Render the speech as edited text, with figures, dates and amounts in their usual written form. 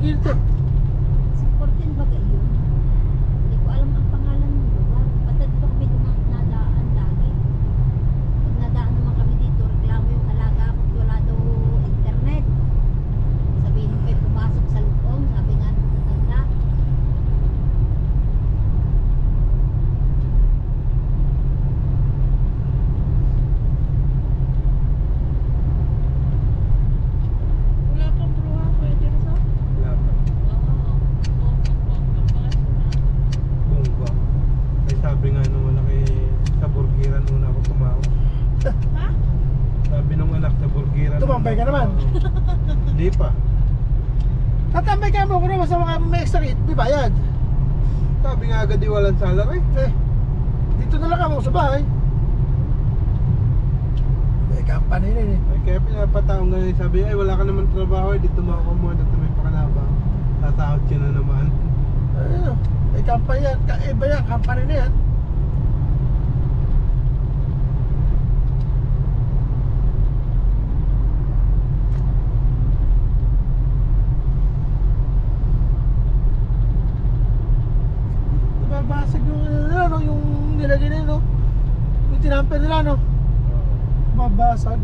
gilid eh. Si 14 ba kayo? Hindi ko alam ang pangalan ng lugar. Basta dito kami nadaan lagi. Pag nadaan naman kami dito, reklamo yung alaga ko at wala daw internet. Sabihin ko pumasok sa loob, sabi nga nung matanda. Wala pang bruha, pwede rin sa? Wala pa. Oo. Bungga. Ay sabi nga nung anak sa burgiran una ako tumawag. Ha? Sabi nung anak sa burgiran. Tumambay ka naman? Hindi pa. Tatambay ka mo kung naman sa mga may extra kit, di bayad. Sabi nga agad di walang salary. Eh, dito na lang ako sa bahay. May company na yun eh. Ay kaya pinapataong ngayon sabi ay wala ka naman trabaho. Di tumawag ka muna at may pakalaba. Sasahod ka na naman. Ayun, may company yan. Iba yan, company na yan. Nababasag yung ano nila, no? Yung nilagay nila, no? Yung tinamper nila, no? Mabasag.